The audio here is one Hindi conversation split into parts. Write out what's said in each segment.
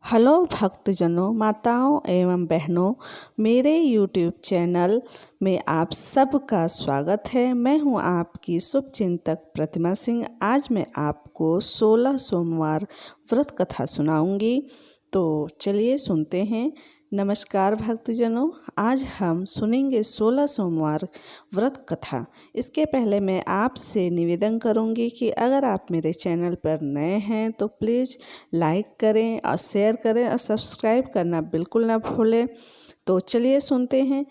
हेलो भक्तजनों, माताओं एवं बहनों, मेरे YouTube चैनल में आप सबका स्वागत है। मैं हूं आपकी शुभचिंतक प्रतिमा सिंह। आज मैं आपको 16 सोमवार व्रत कथा सुनाऊंगी, तो चलिए सुनते हैं। नमस्कार भक्तजनों, आज हम सुनेंगे 16 सोमवार व्रत कथा। इसके पहले मैं आपसे निवेदन करूंगी कि अगर आप मेरे चैनल पर नए हैं तो प्लीज़ लाइक करें और शेयर करें और सब्सक्राइब करना बिल्कुल ना भूलें। तो चलिए सुनते हैं।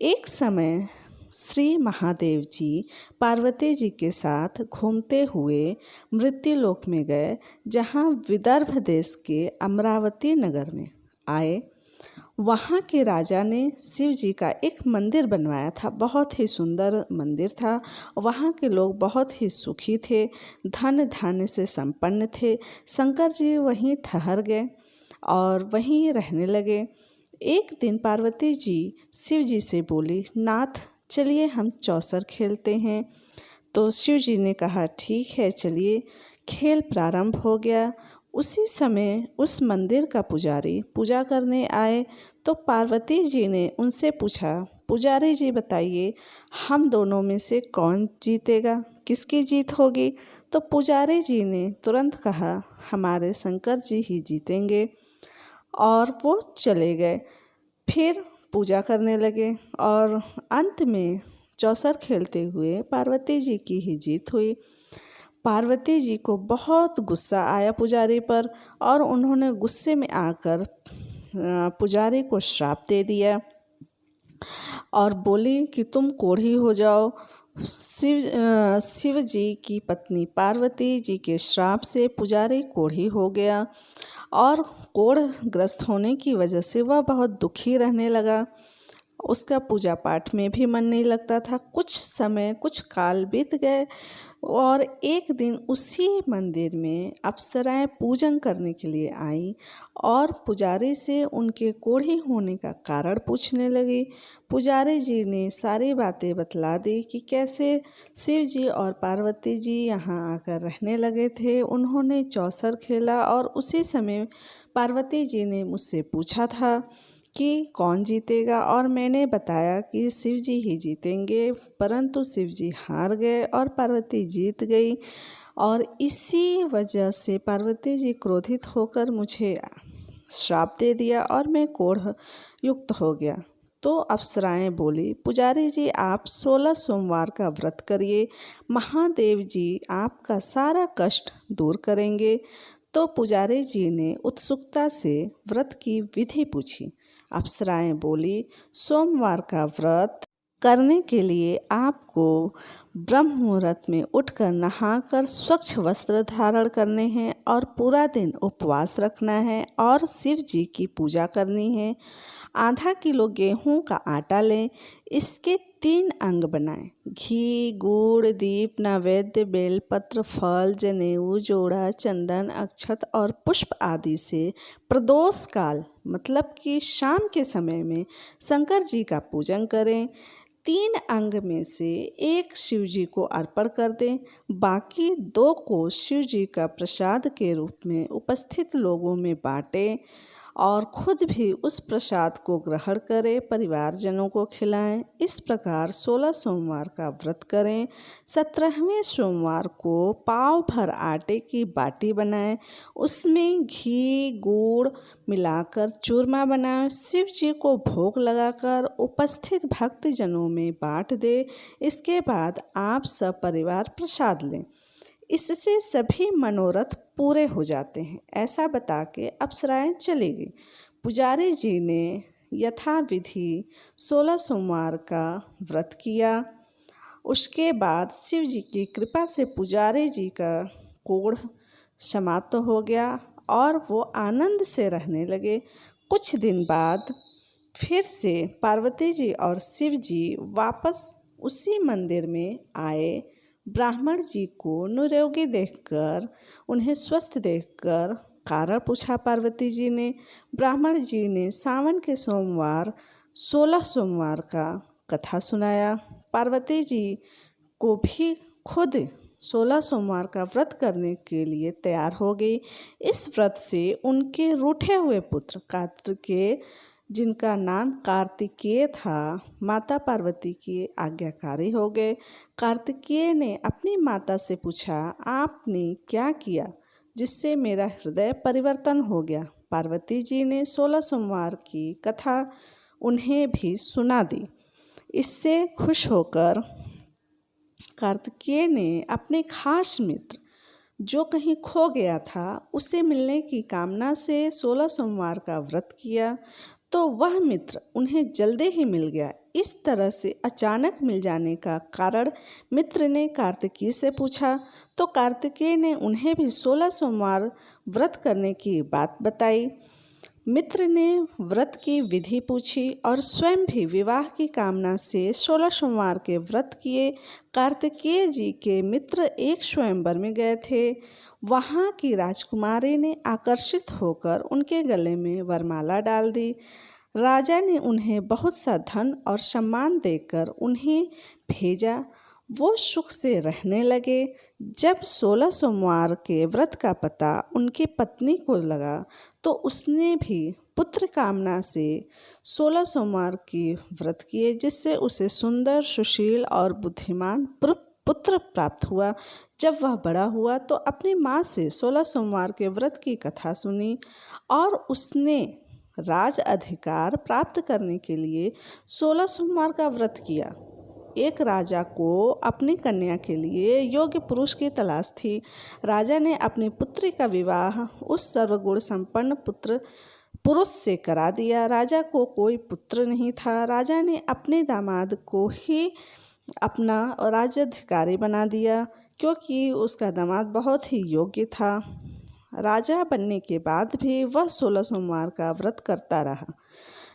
एक समय श्री महादेव जी पार्वती जी के साथ घूमते हुए मृत्युलोक में गए, जहाँ विदर्भ देश के अमरावती नगर में आए। वहाँ के राजा ने शिव जी का एक मंदिर बनवाया था। बहुत ही सुंदर मंदिर था। वहाँ के लोग बहुत ही सुखी थे, धन धान्य से संपन्न थे। शंकर जी वहीं ठहर गए और वहीं रहने लगे। एक दिन पार्वती जी शिव जी से बोली, नाथ चलिए हम चौसर खेलते हैं। तो शिव जी ने कहा, ठीक है चलिए। खेल प्रारंभ हो गया। उसी समय उस मंदिर का पुजारी पूजा करने आए, तो पार्वती जी ने उनसे पूछा, पुजारी जी बताइए, हम दोनों में से कौन जीतेगा, किसकी जीत होगी? तो पुजारी जी ने तुरंत कहा, हमारे शंकर जी ही जीतेंगे। और वो चले गए। फिर पूजा करने लगे और अंत में चौसर खेलते हुए पार्वती जी की ही जीत हुई। पार्वती जी को बहुत गुस्सा आया पुजारी पर, और उन्होंने गुस्से में आकर पुजारी को श्राप दे दिया और बोली कि तुम कोढ़ी हो जाओ। शिव जी की पत्नी पार्वती जी के श्राप से पुजारी कोढ़ी हो गया और कोढ़ग्रस्त होने की वजह से वह बहुत दुखी रहने लगा। उसका पूजा पाठ में भी मन नहीं लगता था। कुछ काल बीत गए और एक दिन उसी मंदिर में अप्सराएं पूजन करने के लिए आई और पुजारी से उनके कोढ़ी होने का कारण पूछने लगी। पुजारी जी ने सारी बातें बतला दी कि कैसे शिव जी और पार्वती जी यहाँ आकर रहने लगे थे। उन्होंने चौसर खेला और उसी समय पार्वती जी ने मुझसे पूछा था कि कौन जीतेगा, और मैंने बताया कि शिव जी ही जीतेंगे, परंतु शिव जी हार गए और पार्वती जीत गई। और इसी वजह से पार्वती जी क्रोधित होकर मुझे श्राप दे दिया और मैं कोढ़ युक्त हो गया। तो अप्सराएं बोली, पुजारी जी आप 16 सोमवार का व्रत करिए, महादेव जी आपका सारा कष्ट दूर करेंगे। तो पुजारी जी ने उत्सुकता से व्रत की विधि पूछी। अप्सराएं बोली, सोमवार का व्रत करने के लिए आपको ब्रह्म मुहूर्त में उठकर नहाकर स्वच्छ वस्त्र धारण करने हैं और पूरा दिन उपवास रखना है और शिव जी की पूजा करनी है। आधा किलो गेहूं का आटा लें, इसके 3 अंग बनाएं। घी, गुड़, दीप, नैवेद्य, बेलपत्र, फल, जनेऊ, जोड़ा, चंदन, अक्षत और पुष्प आदि से प्रदोष काल मतलब कि शाम के समय में शंकर जी का पूजन करें। 3 अंग में से 1 शिव जी को अर्पण कर दें, बाकी 2 को शिव जी का प्रसाद के रूप में उपस्थित लोगों में बांटें और खुद भी उस प्रसाद को ग्रहण करें, परिवारजनों को खिलाएं। इस प्रकार 16 सोमवार का व्रत करें। 17वें सोमवार को पाव भर आटे की बाटी बनाएं, उसमें घी गुड़ मिलाकर चूरमा बनाएं, शिव जी को भोग लगाकर उपस्थित भक्तजनों में बांट दें। इसके बाद आप सब परिवार प्रसाद लें। इससे सभी मनोरथ पूरे हो जाते हैं। ऐसा बता के अप्सराएं चली गई। पुजारी जी ने यथाविधि 16 सोमवार का व्रत किया। उसके बाद शिव जी की कृपा से पुजारी जी का कोढ़ समाप्त हो गया और वो आनंद से रहने लगे। कुछ दिन बाद फिर से पार्वती जी और शिव जी वापस उसी मंदिर में आए। ब्राह्मण जी को निरोगी देखकर, उन्हें स्वस्थ देखकर कारण पूछा पार्वती जी ने। ब्राह्मण जी ने सावन के सोमवार 16 सोमवार का कथा सुनाया। पार्वती जी को भी खुद 16 सोमवार का व्रत करने के लिए तैयार हो गई। इस व्रत से उनके रूठे हुए पुत्र कार्तिकेय, जिनका नाम कार्तिकेय था, माता पार्वती की आज्ञाकारी हो गए। कार्तिकेय ने अपनी माता से पूछा, आपने क्या किया जिससे मेरा हृदय परिवर्तन हो गया? पार्वती जी ने 16 सोमवार की कथा उन्हें भी सुना दी। इससे खुश होकर कार्तिकेय ने अपने खास मित्र जो कहीं खो गया था उसे मिलने की कामना से 16 सोमवार का व्रत किया, तो वह मित्र उन्हें जल्दी ही मिल गया। इस तरह से अचानक मिल जाने का कारण मित्र ने कार्तिकेय से पूछा, तो कार्तिकेय ने उन्हें भी 16 सोमवार व्रत करने की बात बताई। मित्र ने व्रत की विधि पूछी और स्वयं भी विवाह की कामना से 16 सोमवार के व्रत किए। कार्तिकेय जी के मित्र एक स्वयंवर में गए थे। वहाँ की राजकुमारी ने आकर्षित होकर उनके गले में वरमाला डाल दी। राजा ने उन्हें बहुत सा धन और सम्मान देकर उन्हें भेजा। वो सुख से रहने लगे। जब 16 सोमवार के व्रत का पता उनकी पत्नी को लगा तो उसने भी पुत्र कामना से 16 सोमवार की व्रत किए, जिससे उसे सुंदर, सुशील और बुद्धिमान पुत्र प्राप्त हुआ। जब वह बड़ा हुआ तो अपनी माँ से 16 सोमवार के व्रत की कथा सुनी और उसने राज अधिकार प्राप्त करने के लिए 16 सोमवार का व्रत किया। एक राजा को अपनी कन्या के लिए योग्य पुरुष की तलाश थी। राजा ने अपनी पुत्री का विवाह उस सर्वगुण संपन्न पुरुष से करा दिया। राजा को कोई पुत्र नहीं था। राजा ने अपने दामाद को ही अपना राज्याधिकारी बना दिया, क्योंकि उसका दामाद बहुत ही योग्य था। राजा बनने के बाद भी वह 16 सोमवार का व्रत करता रहा।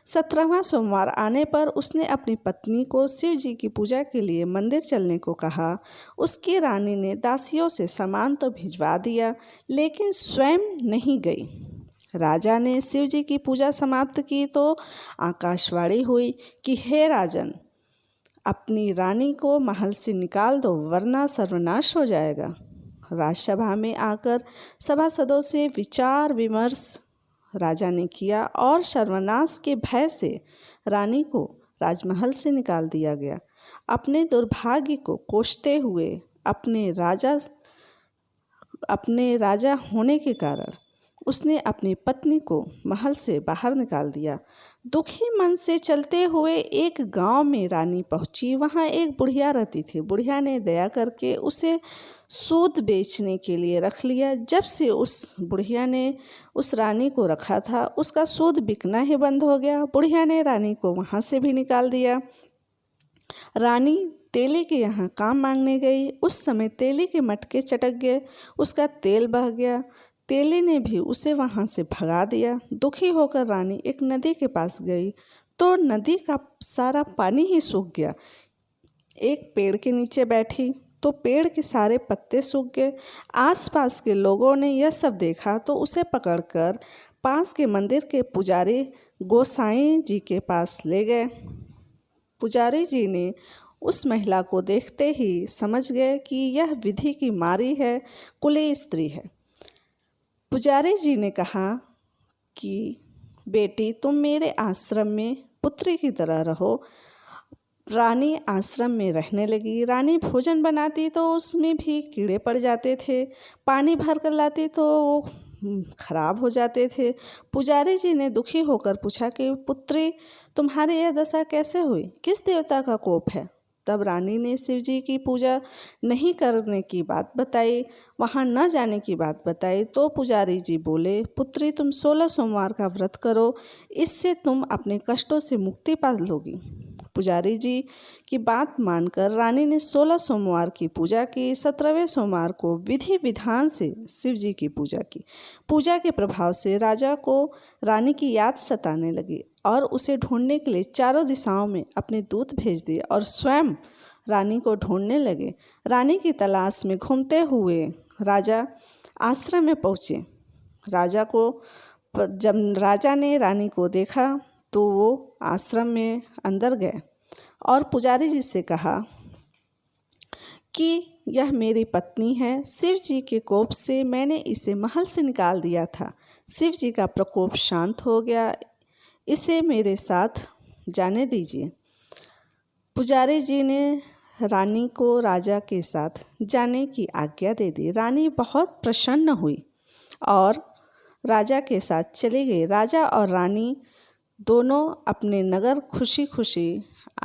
17वां सोमवार आने पर उसने अपनी पत्नी को शिव जी की पूजा के लिए मंदिर चलने को कहा। उसकी रानी ने दासियों से सामान तो भिजवा दिया, लेकिन स्वयं नहीं गई। राजा ने शिव जी की पूजा समाप्त की तो आकाशवाणी हुई कि हे राजन, अपनी रानी को महल से निकाल दो, वरना सर्वनाश हो जाएगा। राजसभा में आकर सभासदों से विचार विमर्श राजा ने किया और सर्वनाश के भय से रानी को राजमहल से निकाल दिया गया। अपने दुर्भाग्य को कोसते हुए अपने राजा होने के कारण उसने अपनी पत्नी को महल से बाहर निकाल दिया। दुखी मन से चलते हुए एक गांव में रानी पहुंची। वहां एक बुढ़िया रहती थी। बुढ़िया ने दया करके उसे सूद बेचने के लिए रख लिया। जब से उस बुढ़िया ने उस रानी को रखा था, उसका सूद बिकना ही बंद हो गया। बुढ़िया ने रानी को वहां से भी निकाल दिया। रानी तेली के यहाँ काम मांगने गई। उस समय तेली के मटके चटक गए, उसका तेल बह गया। तेली ने भी उसे वहाँ से भगा दिया। दुखी होकर रानी एक नदी के पास गई तो नदी का सारा पानी ही सूख गया। एक पेड़ के नीचे बैठी तो पेड़ के सारे पत्ते सूख गए। आसपास के लोगों ने यह सब देखा तो उसे पकड़कर पास के मंदिर के पुजारी गोसाई जी के पास ले गए। पुजारी जी ने उस महिला को देखते ही समझ गए कि यह विधि की मारी है, कुली स्त्री है। पुजारी जी ने कहा कि बेटी, तुम मेरे आश्रम में पुत्री की तरह रहो। रानी आश्रम में रहने लगी। रानी भोजन बनाती तो उसमें भी कीड़े पड़ जाते थे, पानी भर कर लाती तो वो खराब हो जाते थे। पुजारी जी ने दुखी होकर पूछा कि पुत्री, तुम्हारी यह दशा कैसे हुई? किस देवता का कोप है? तब रानी ने शिव जी की पूजा नहीं करने की बात बताई, वहाँ न जाने की बात बताई। तो पुजारी जी बोले, पुत्री, तुम 16 सोमवार का व्रत करो, इससे तुम अपने कष्टों से मुक्ति पा लोगी। पुजारी जी की बात मानकर रानी ने 16 सोमवार की पूजा की। 17वें सोमवार को विधि विधान से शिव जी की पूजा की। पूजा के प्रभाव से राजा को रानी की याद सताने लगी और उसे ढूंढने के लिए चारों दिशाओं में अपने दूत भेज दिए और स्वयं रानी को ढूंढने लगे। रानी की तलाश में घूमते हुए राजा आश्रम में पहुँचे। जब राजा ने रानी को देखा तो वो आश्रम में अंदर गए और पुजारी जी से कहा कि यह मेरी पत्नी है। शिव जी के कोप से मैंने इसे महल से निकाल दिया था। शिव जी का प्रकोप शांत हो गया, इसे मेरे साथ जाने दीजिए। पुजारी जी ने रानी को राजा के साथ जाने की आज्ञा दे दी। रानी बहुत प्रसन्न हुई और राजा के साथ चली गई। राजा और रानी दोनों अपने नगर खुशी खुशी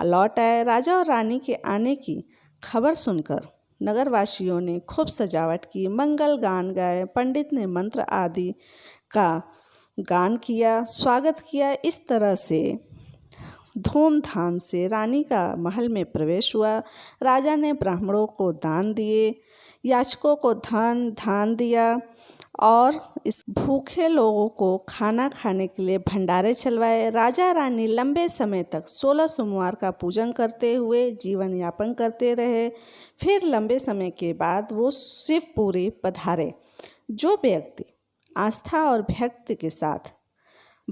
लौट आए। राजा और रानी के आने की खबर सुनकर नगरवासियों ने खूब सजावट की, मंगल गान गाए, पंडित ने मंत्र आदि का गान किया, स्वागत किया। इस तरह से धूमधाम से रानी का महल में प्रवेश हुआ। राजा ने ब्राह्मणों को दान दिए, याचकों को धान दिया और इस भूखे लोगों को खाना खाने के लिए भंडारे चलवाए। राजा रानी लंबे समय तक 16 सोमवार का पूजन करते हुए जीवन यापन करते रहे। फिर लंबे समय के बाद वो शिवपुरी पधारे। जो व्यक्ति आस्था और भक्ति के साथ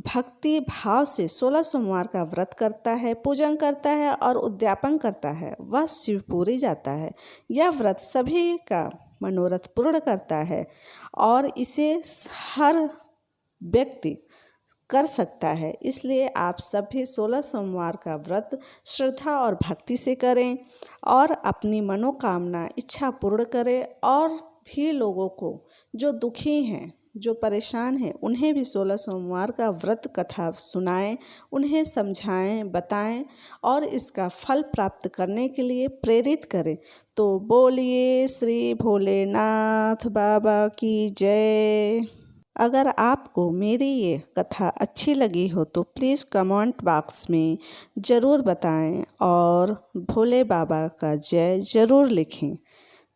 भक्ति भाव से 16 सोमवार का व्रत करता है, पूजन करता है और उद्यापन करता है, वह शिवपुरी जाता है। यह व्रत सभी का मनोरथ पूर्ण करता है और इसे हर व्यक्ति कर सकता है। इसलिए आप सभी 16 सोमवार का व्रत श्रद्धा और भक्ति से करें और अपनी मनोकामना इच्छा पूर्ण करें और भी लोगों को जो दुखी हैं, जो परेशान हैं, उन्हें भी 16 सोमवार का व्रत कथा सुनाएं, उन्हें समझाएं, बताएं और इसका फल प्राप्त करने के लिए प्रेरित करें। तो बोलिए श्री भोलेनाथ बाबा की जय। अगर आपको मेरी ये कथा अच्छी लगी हो तो प्लीज़ कमेंट बॉक्स में ज़रूर बताएं और भोले बाबा का जय ज़रूर लिखें।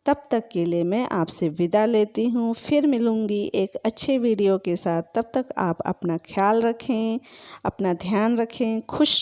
तब तक के लिए मैं आपसे विदा लेती हूँ। फिर मिलूँगी एक अच्छे वीडियो के साथ। तब तक आप अपना ख्याल रखें, अपना ध्यान रखें, खुश